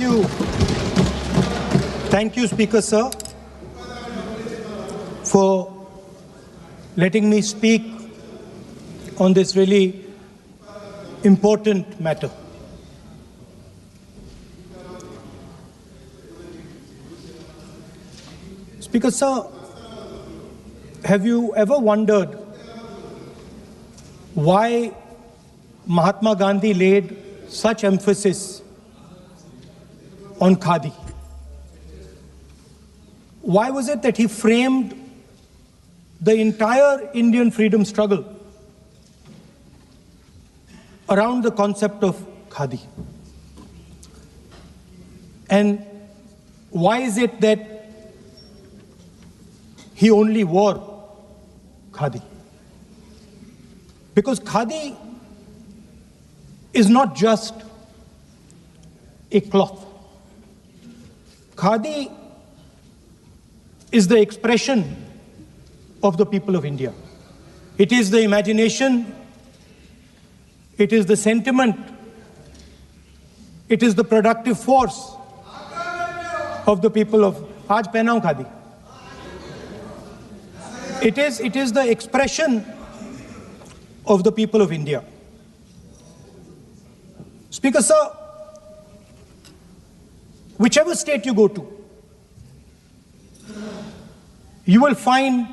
you. Thank you, Speaker Sir, for letting me speak on this really important matter. Speaker Sir, have you ever wondered why Mahatma Gandhi laid such emphasis on khadi? Why was it that he framed the entire Indian freedom struggle around the concept of khadi? And why is it that he only wore khadi? Because khadi is not just a cloth. Khadi is the expression of the people of India. It is the imagination, it is the sentiment, it is the productive force of the people of Aaj pehna hu khadi. It is the expression of the people of India. Speaker Sir, whichever state you go to, you will find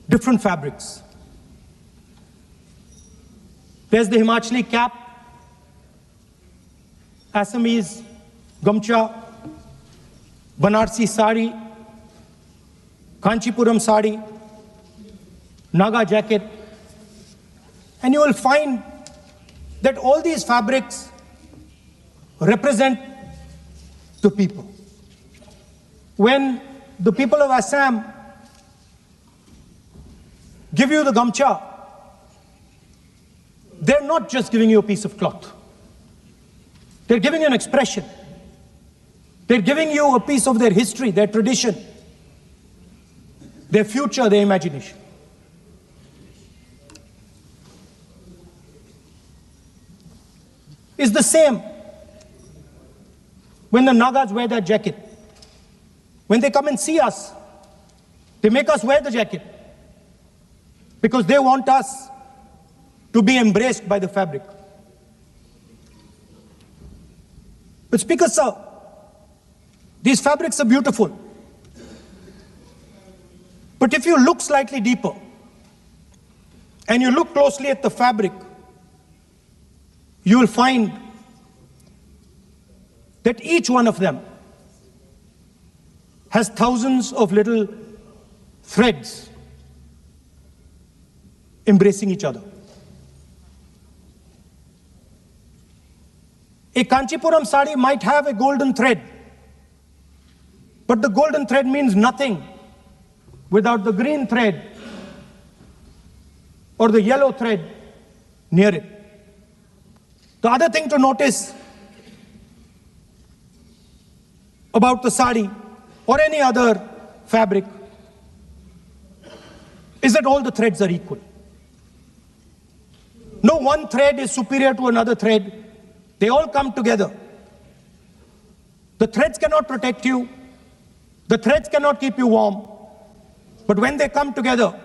different fabrics. There's the Himachali cap, Assamese gamcha, Banarsi sari, Kanchipuram sari, Naga jacket, and you will find that all these fabrics represent the people. When the people of Assam give you the gamcha, they're not just giving you a piece of cloth. They're giving you an expression. They're giving you a piece of their history, their tradition, their future, their imagination. It's the same when the Nagas wear that jacket. When they come and see us, they make us wear the jacket because they want us to be embraced by the fabric. But Speaker Sir, these fabrics are beautiful. But if you look slightly deeper and you look closely at the fabric, you will find that each one of them has thousands of little threads embracing each other. A Kanchipuram sari might have a golden thread, but the golden thread means nothing without the green thread or the yellow thread near it. The other thing to notice about the sari or any other fabric is that all the threads are equal. No one thread is superior to another thread. They all come together. The threads cannot protect you. The threads cannot keep you warm. But when they come together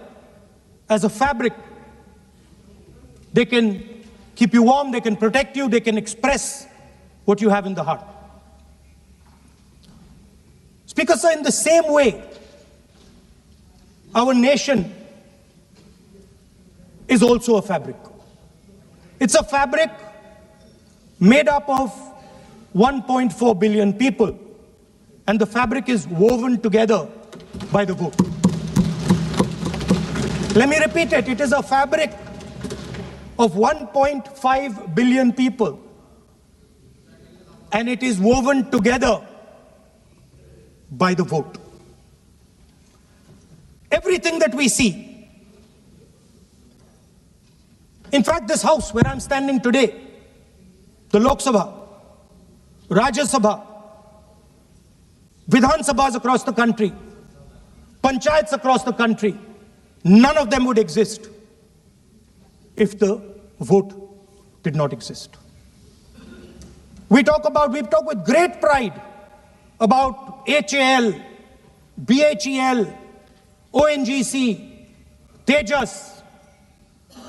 as a fabric, they can keep you warm, they can protect you, they can express what you have in the heart. Speaker Sir, in the same way, our nation is also a fabric. It's a fabric made up of 1.4 billion people, and the fabric is woven together by the vote. Let me repeat it. It is a fabric of 1.5 billion people, and it is woven together by the vote. Everything that we see, in fact, this house where I'm standing today, the Lok Sabha, Rajya Sabha, Vidhan Sabhas across the country, Panchayats across the country, none of them would exist if the vote did not exist. We talk with great pride about HAL, BHEL, ONGC, Tejas,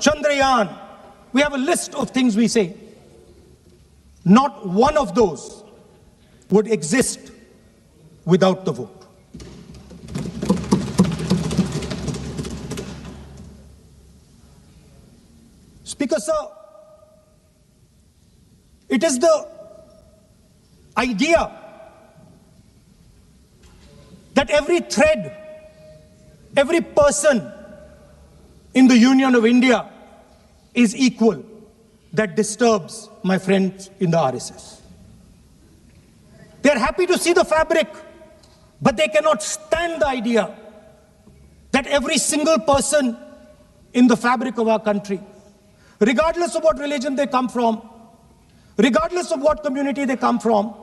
Chandrayaan. We have a list of things we say. Not one of those would exist without the vote. Speaker, sir, it is the idea that every thread, every person in the Union of India is equal that disturbs my friends in the RSS. They are happy to see the fabric, but they cannot stand the idea that every single person in the fabric of our country, regardless of what religion they come from, regardless of what community they come from,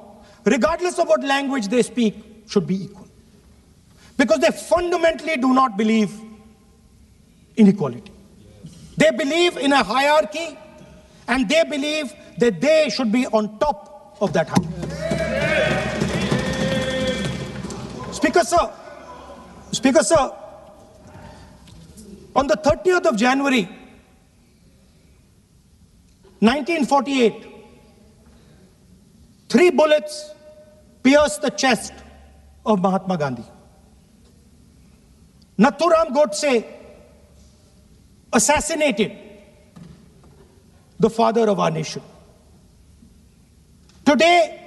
regardless of what language they speak, should be equal. Because they fundamentally do not believe in equality. They believe in a hierarchy, and they believe that they should be on top of that hierarchy. Speaker, sir, on the 30th of January, 1948, 3 bullets pierced the chest of Mahatma Gandhi. Nathuram Godse assassinated the father of our nation. Today,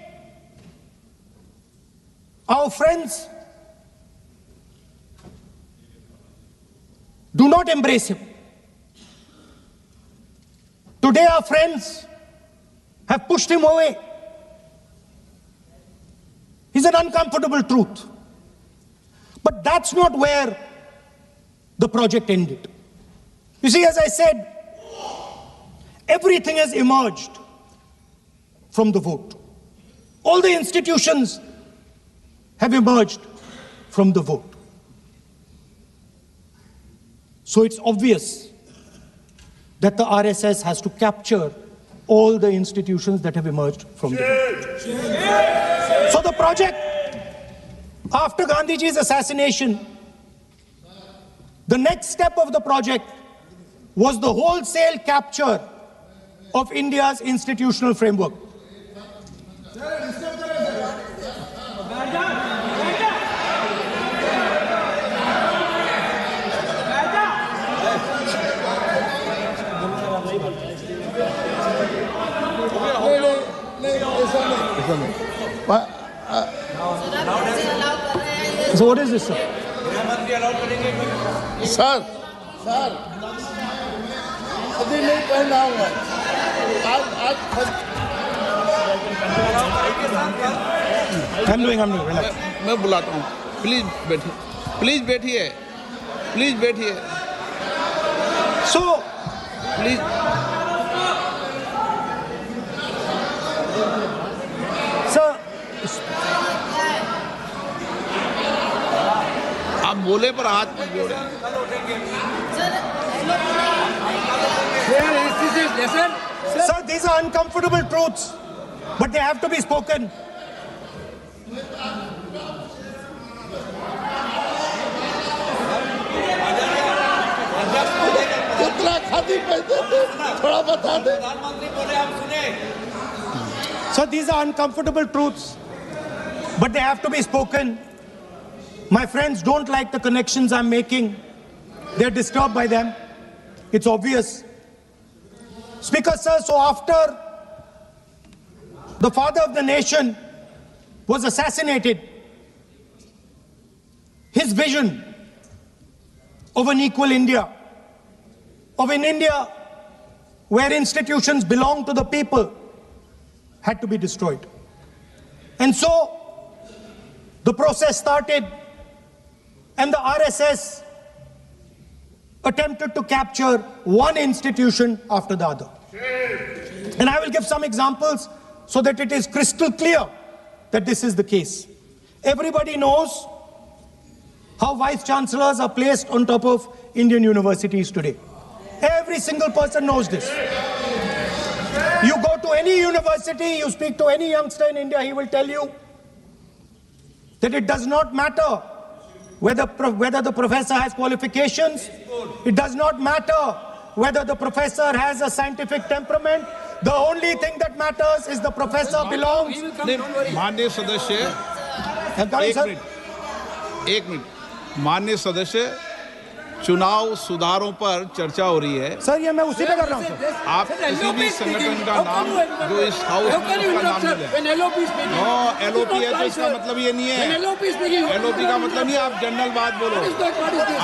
our friends do not embrace him. Today, our friends have pushed him away. He's an uncomfortable truth. But that's not where the project ended. You see, as I said, everything has emerged from the vote. All the institutions have emerged from the vote. So it's obvious that the RSS has to capture all the institutions that have emerged from the vote. So the project, after Gandhiji's assassination, the next step of the project was the wholesale capture of India's institutional framework. So what is this, sir? Sir, अभी नहीं पहना हुआ I'm doing, relax. मैं बुलाता हूँ, please बैठिए So, please sir, आप बोले पर हाथ मत जोड़े। Sir, these are uncomfortable truths, but they have to be spoken. कितना खाती पैसे थे थोड़ा बता दे। So these are uncomfortable truths, but they have to be spoken. My friends don't like the connections I'm making. They're disturbed by them. It's obvious. Speaker, sir, so after the father of the nation was assassinated, his vision of an equal India, of an India where institutions belong to the people, had to be destroyed. And so the process started, and the RSS attempted to capture one institution after the other. And I will give some examples so that it is crystal clear that this is the case. Everybody knows how vice chancellors are placed on top of Indian universities today. Every single person knows this. You go to any university, you speak to any youngster in India, he will tell you that it does not matter whether the professor has qualifications. It does not matter whether the professor has a scientific temperament. The only thing that matters is the professor belongs. माननीय सदस्य, एक minute, माननीय सदस्य, चुनाव सुधारों पर चर्चा हो रही है। सर ये मैं उसी पे कर रहा हूँ सर। आप किसी भी संगठन का नाम जो इस हाउस में उसका नाम ले लें। नो एलओपी है तो इसका मतलब ये नहीं है। एलओपी का मतलब नहीं, आप जनरल बात बोलो।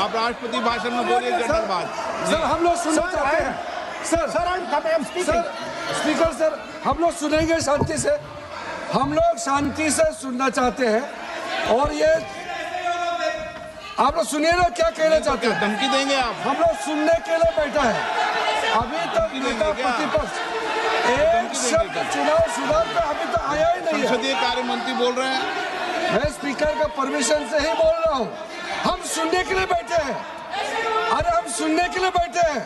आप राष्ट्रपति भाषण में बोलिए जनरल बात। सर हम लोग सुनना चाहते हैं। सर स्पीकर सर, हम लोग सुनेंगे शांति से। हम लोग शांति से सुनना चाहते हैं और ये आप लोग सुनिए ना क्या कहना चाहते हैं। धमकी देंगे आप? हम लोग सुनने के लिए बैठा है। अभी तक नेता प्रतिपक्ष एक शब्द चुनाव सुधार पे अभी तक आया ही नहीं है। संसदीय कार्य मंत्री बोल रहे हैं। मैं स्पीकर का परमिशन से ही बोल रहा हूँ। हम सुनने के लिए बैठे हैं। अरे हम सुनने के लिए बैठे हैं।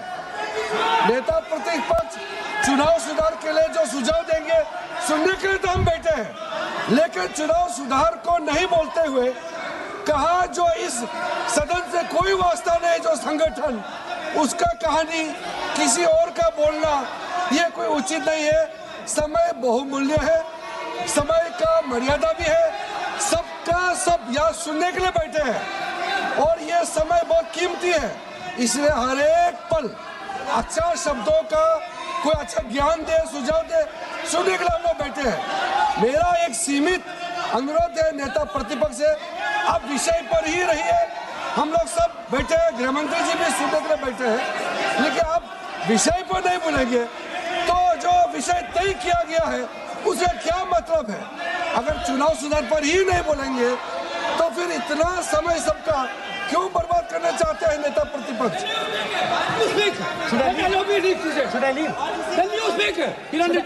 नेता प्रतिपक्ष चुनाव सुधार के लिए जो सुझाव देंगे सुनने के लिए तो हम बैठे हैं, लेकिन चुनाव सुधार को नहीं बोलते हुए कहा जो इस सदन से कोई वास्ता नहीं, जो संगठन उसका कहानी किसी और का बोलना ये कोई उचित नहीं है। समय बहुमूल्य है, समय का मर्यादा भी है। सबका सब यहाँ सुनने के लिए बैठे हैं और ये समय बहुत कीमती है, इसलिए हर एक पल अच्छा शब्दों का कोई अच्छा ज्ञान दे, सुझाव दे, सुनने के लिए हम लोग बैठे हैं। मेरा एक सीमित अनुरोध है नेता प्रतिपक्ष से, आप विषय पर ही रहिए। हम लोग सब बैठे हैं, गृह मंत्री जी भी सुनने के लिए बैठे हैं, लेकिन आप विषय पर नहीं बोलेंगे तो जो विषय तय किया गया है उसका क्या मतलब है। अगर चुनाव सुधार पर ही नहीं बोलेंगे तो फिर इतना समय सबका क्यों बर्बाद करना चाहते हैं नेता प्रतिपक्ष। Should I leave? Then you speak.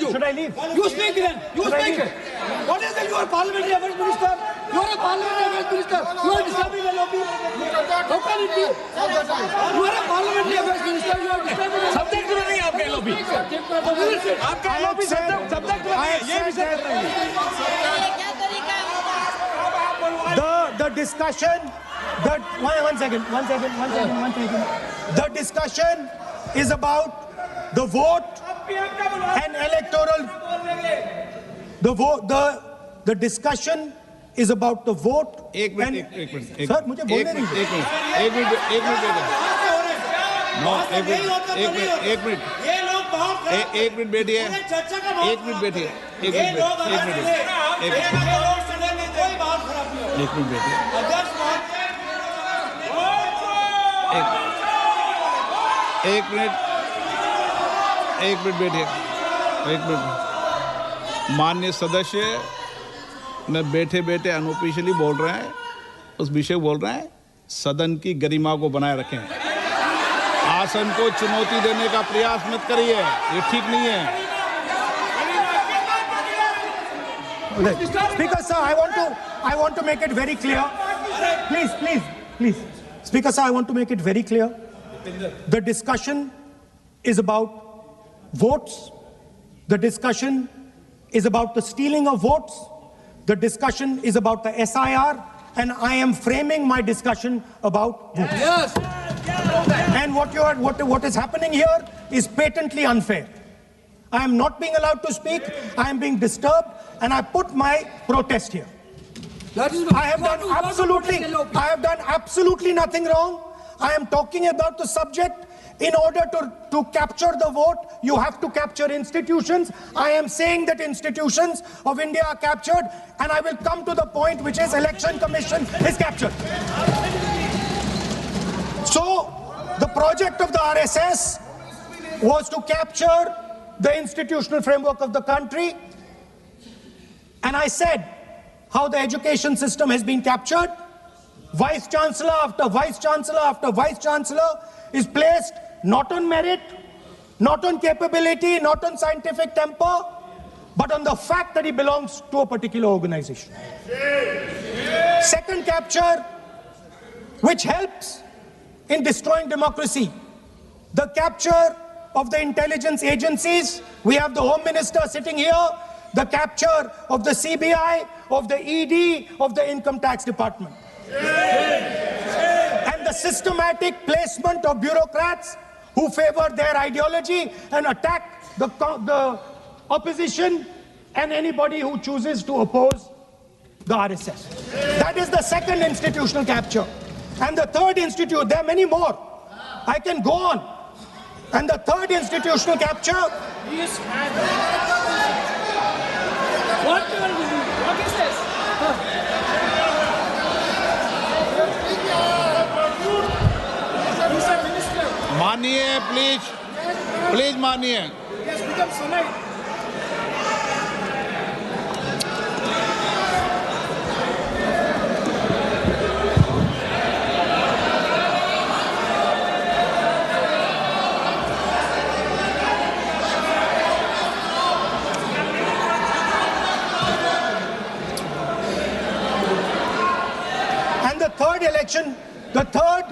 Should I leave? You speak then. You speak. What is that? You are parliamentary affairs minister. You are a parliamentary affairs minister. You are disturbing the lobby. How can it be? You are a parliamentary affairs minister. You are disturbing the subject में नहीं आपका lobby. आपका lobby subject में नहीं. ये विषय कर रहे हैं. The discussion. One second. The discussion is about the vote and electoral. The discussion is about the vote. एक मिनट सर मुझे बोलने दीजिए। एक मिनट बैठिए। माननीय सदस्य मैं बैठे बैठे अनऑफिशियली बोल रहे हैं, उस विषय बोल रहे हैं। सदन की गरिमा को बनाए रखें, आसन को चुनौती देने का प्रयास मत करिए, ये ठीक नहीं है। Speaker sir, I want to make it very clear. Please. Speaker sir, I want to make it very clear. The discussion is about votes. The discussion is about the stealing of votes. The discussion is about the SIR, and I am framing my discussion about votes. Yes. And what is happening here is patently unfair. I am not being allowed to speak. I am being disturbed, and I put my protest here. I have done absolutely nothing wrong. I am talking about the subject. In order to capture the vote, you have to capture institutions. I am saying that institutions of India are captured, and I will come to the point, which is Election Commission is captured. So, the project of the RSS was to capture the institutional framework of the country, and I said how the education system has been captured. Vice Chancellor after Vice Chancellor after Vice Chancellor is placed not on merit, not on capability, not on scientific temper, but on the fact that he belongs to a particular organization. Second capture, which helps in destroying democracy, the capture of the intelligence agencies. We have the Home Minister sitting here, the capture of the CBI, of the ED, of the Income Tax Department. And the systematic placement of bureaucrats who favor their ideology and attack the opposition and anybody who chooses to oppose the RSS. That is the second institutional capture. And the third there are many more. I can go on. And the third institutional capture. What is this? मानिए please मानिए. Yes, become sonite. The third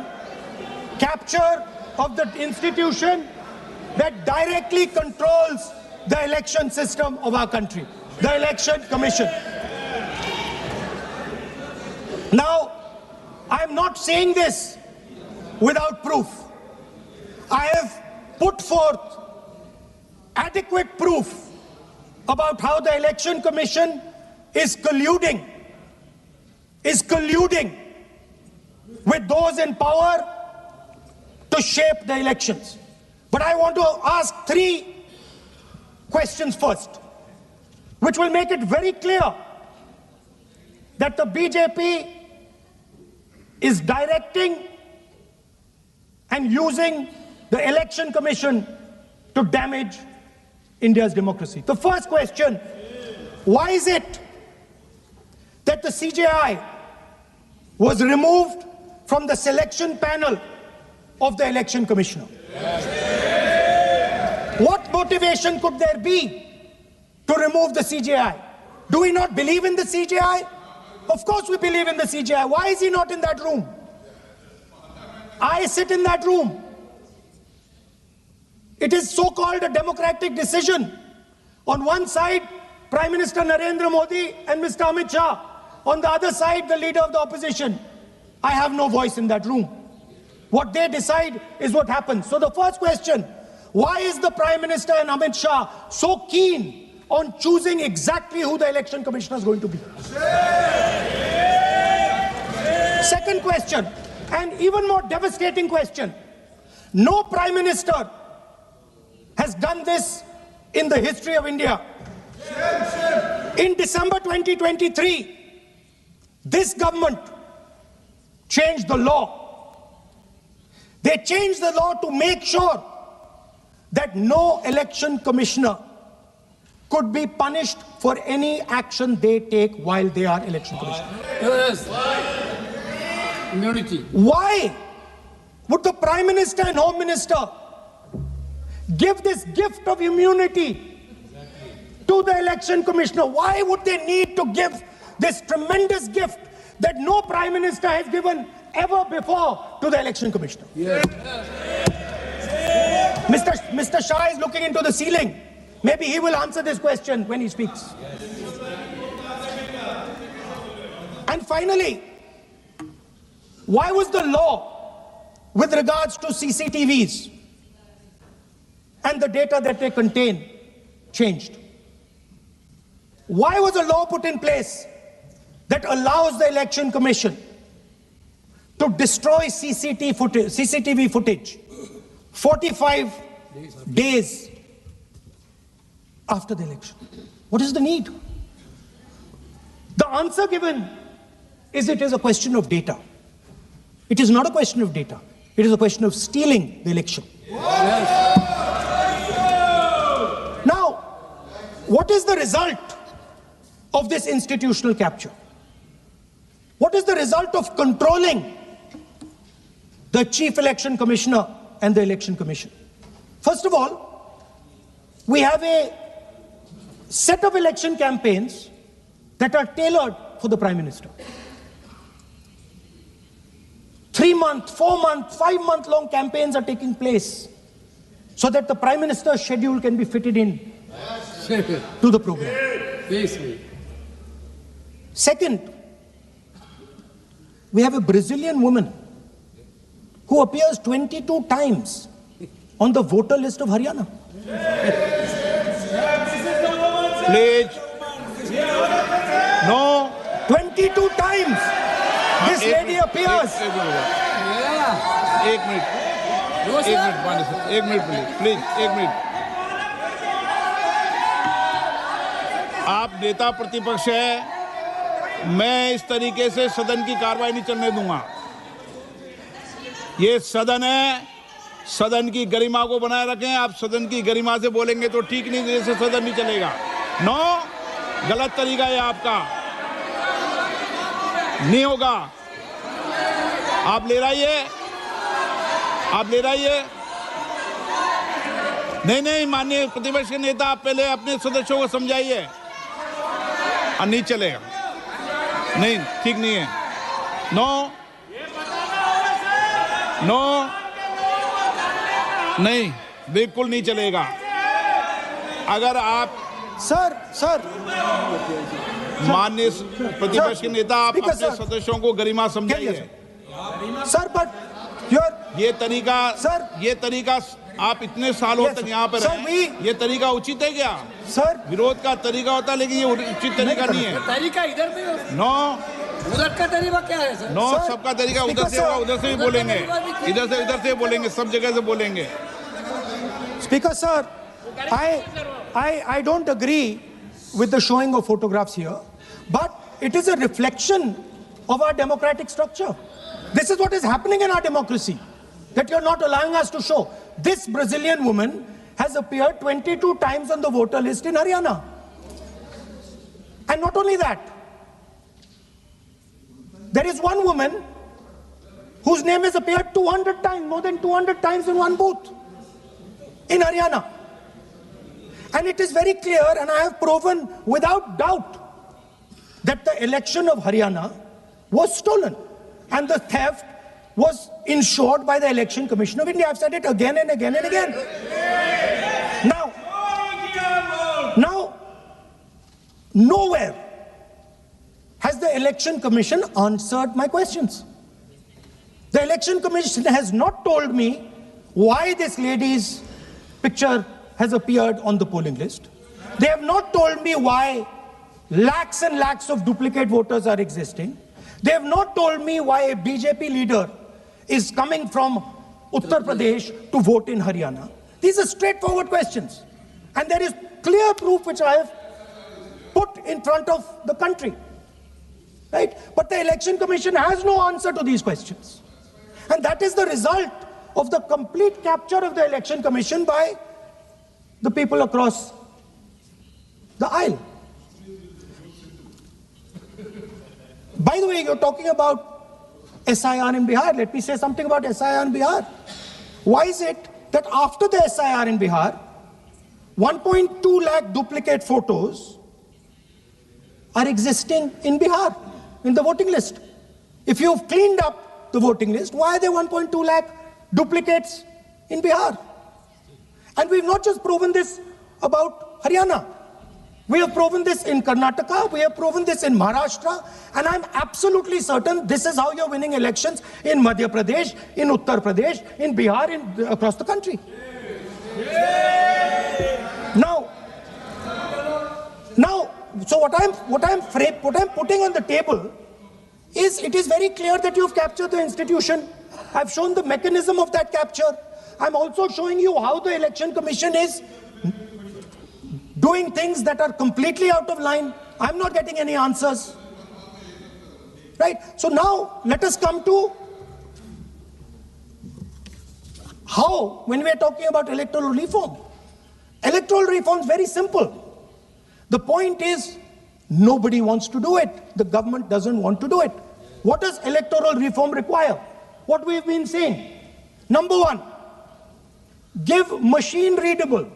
capture of the institution that directly controls the election system of our country, the Election Commission. Now, I'm not saying this without proof. I have put forth adequate proof about how the Election Commission is colluding with those in power to shape the elections. But I want to ask three questions first, which will make it very clear that the BJP is directing and using the Election Commission to damage India's democracy. The first question, why is it that the CJI was removed from the selection panel of the Election Commissioner? What motivation could there be to remove the CJI? Do we not believe in the CJI? Of course we believe in the CJI. Why is he not in that room? I sit in that room. It is so-called a democratic decision. On one side, Prime Minister Narendra Modi and Mr. Amit Shah. On the other side, the leader of the opposition. I have no voice in that room. What they decide is what happens. So the first question, why is the Prime Minister and Amit Shah so keen on choosing exactly who the Election Commissioner is going to be? Second question, and even more devastating question, no Prime Minister has done this in the history of India. In December 2023, this government changed the law. They changed the law to make sure that no election commissioner could be punished for any action they take while they are election commissioner. Yes. Immunity. Why would the Prime Minister and Home Minister give this gift of immunity to the election commissioner? Why would they need to give this tremendous gift that no Prime Minister has given ever before to the election commissioner? Yes. Mr. Shah is looking into the ceiling. Maybe he will answer this question when he speaks. And finally, why was the law with regards to CCTVs and the data that they contain changed? Why was a law put in place that allows the Election Commission to destroy CCTV footage 45 days after the election? What is the need? The answer given is it is a question of data. It is not a question of data. It is a question of stealing the election. Yes. Now, what is the result of this institutional capture? What is the result of controlling the Chief Election Commissioner and the Election Commission? First of all, we have a set of election campaigns that are tailored for the Prime Minister. 3-month, 4-month, 5-month long campaigns are taking place. so that the Prime Minister's schedule can be fitted in to the program. Second, we have a Brazilian woman who appears 22 times on the voter list of Haryana. Please. No. 22 times this lady appears. एक minute please एक minute. आप नेता प्रतिपक्ष है, मैं इस तरीके से सदन की कार्रवाई नहीं चलने दूंगा। ये सदन है, सदन की गरिमा को बनाए रखें। आप सदन की गरिमा से बोलेंगे तो ठीक नहीं, जैसे सदन नहीं चलेगा। नो, गलत तरीका है आपका, नहीं होगा। आप ले रहिए, आप ले रहिए। नहीं, माननीय प्रतिपक्ष के नेता, आप पहले अपने सदस्यों को समझाइए। नहीं चलेगा, नहीं, ठीक नहीं है। नो, नहीं, बिल्कुल नहीं चलेगा। अगर आप सर माननीय प्रतिपक्ष के नेता, आप अपने सदस्यों को गरिमा समझाइए। सर, बट ये तरीका आप इतने सालों तक यहाँ पर हैं, ये तरीका उचित है क्या? सर, विरोध का तरीका होता है, लेकिन ये उचित तरीका नहीं है। तरीका इधर भी नो, उधर का तरीका क्या है सर? नो, सबका तरीका उधर से होगा, उधर से भी बोलेंगे, इधर से बोलेंगे, सब जगह से बोलेंगे। Speaker sir, I don't agree with the showing of photographs here, but it is a reflection of our democratic structure. This is what is happening in our democracy, that you're not allowing us to show. This Brazilian woman has appeared 22 times on the voter list in Haryana. And not only that, there is one woman whose name has appeared 200 times, more than 200 times in one booth in Haryana. And it is very clear, and I have proven without doubt, that the election of Haryana was stolen. And the theft was ensured by the Election Commission of India. I've said it again and again and again. Now, nowhere has the Election Commission answered my questions. The Election Commission has not told me why this lady's picture has appeared on the polling list. They have not told me why lakhs and lakhs of duplicate voters are existing. They have not told me why a BJP leader is coming from Uttar Pradesh to vote in Haryana. These are straightforward questions. And there is clear proof which I have put in front of the country. Right? But the Election Commission has no answer to these questions. And that is the result of the complete capture of the Election Commission by the people across the aisle. By the way, you're talking about SIR in Bihar. Let me say something about SIR in Bihar. Why is it that after the SIR in Bihar, 1.2 lakh duplicate photos are existing in Bihar, in the voting list? If you've cleaned up the voting list, why are there 1.2 lakh duplicates in Bihar? And we've not just proven this about Haryana. We have proven this in Karnataka, we have proven this in Maharashtra, and I'm absolutely certain this is how you're winning elections in Madhya Pradesh, in Uttar Pradesh, in Bihar, across the country. Now, so what I'm putting on the table is, it is very clear that you've captured the institution. I've shown the mechanism of that capture. I'm also showing you how the Election Commission is doing things that are completely out of line. I'm not getting any answers. Right? So now, let us come to how, when we are talking about electoral reform. Electoral reform is very simple. The point is, nobody wants to do it. The government doesn't want to do it. What does electoral reform require? What we've been saying. Number one, give machine-readable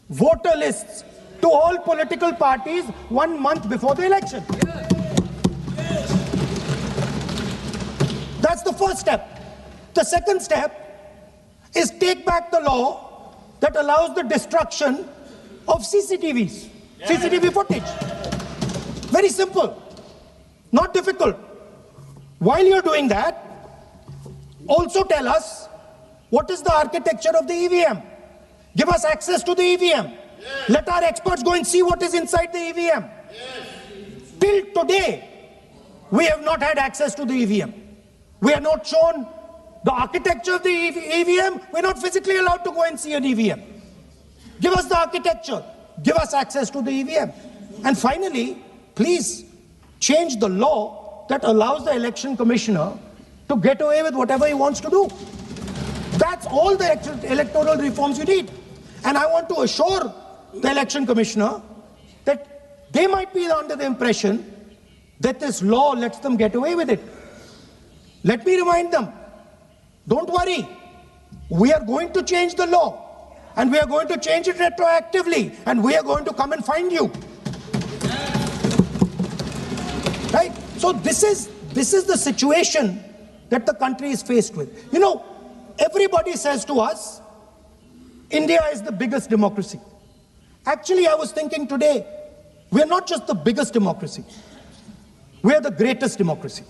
voter lists to all political parties 1 month before the election. That's the first step. The second step, is take back the law that allows the destruction of CCTVs, CCTV footage. Very simple, not difficult. While you're doing that, also tell us what is the architecture of the EVM. Give us access to the EVM. Yes. Let our experts go and see what is inside the EVM. Yes. Till today, we have not had access to the EVM. We are not shown the architecture of the EVM. We're not physically allowed to go and see an EVM. Give us the architecture. Give us access to the EVM. And finally, please change the law that allows the election commissioner to get away with whatever he wants to do. That's all the electoral reforms you need. And I want to assure the election commissioner that they might be under the impression that this law lets them get away with it. Let me remind them, don't worry, we are going to change the law, and we are going to change it retroactively, and we are going to come and find you. Right? So this is the situation that the country is faced with. You know, everybody says to us, India is the biggest democracy. Actually, I was thinking today, we're not just the biggest democracy, we're the greatest democracy.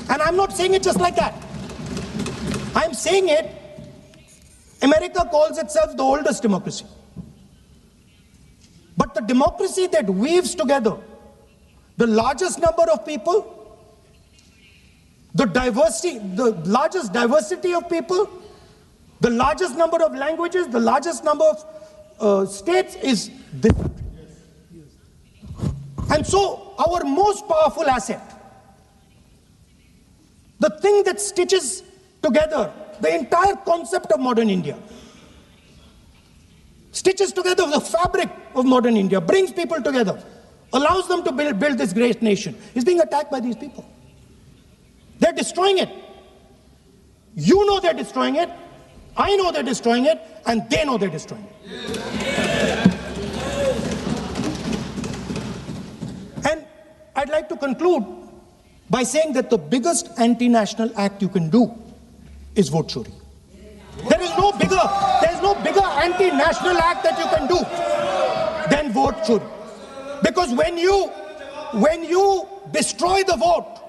And I'm not saying it just like that. I'm saying it, America calls itself the oldest democracy. But the democracy that weaves together the largest number of people, the largest diversity of people, the largest number of languages, the largest number of states is this. And so our most powerful asset, the thing that stitches together the entire concept of modern India, stitches together the fabric of modern India, brings people together, allows them to build this great nation, is being attacked by these people. They're destroying it. You know they're destroying it. I know they're destroying it, and they know they're destroying it. And I'd like to conclude by saying that the biggest anti-national act you can do is vote chori. There is no bigger anti-national act that you can do than vote chori. Because when you destroy the vote,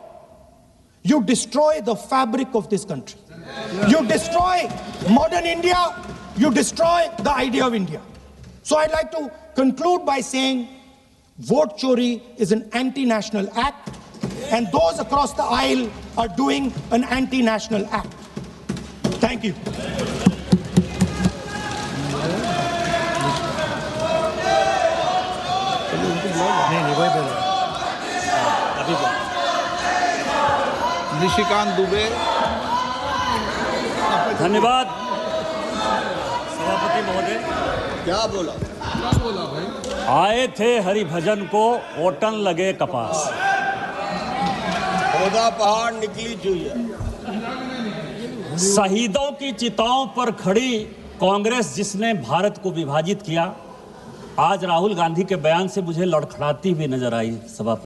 you destroy the fabric of this country. You destroy modern India, you destroy the idea of India. So I'd like to conclude by saying vote chori is an anti-national act, and those across the aisle are doing an anti-national act. Thank you. Nishikant Dubey. धन्यवाद सभापति महोदय। क्या बोला भाई? आए थे हरिभजन को ओटन लगे कपास। खोदा पहाड़ निकली जुइया। शहीदों की चिताओं पर खड़ी कांग्रेस जिसने भारत को विभाजित किया, आज राहुल गांधी के बयान से मुझे लड़खड़ाती हुई नजर आई सभापति।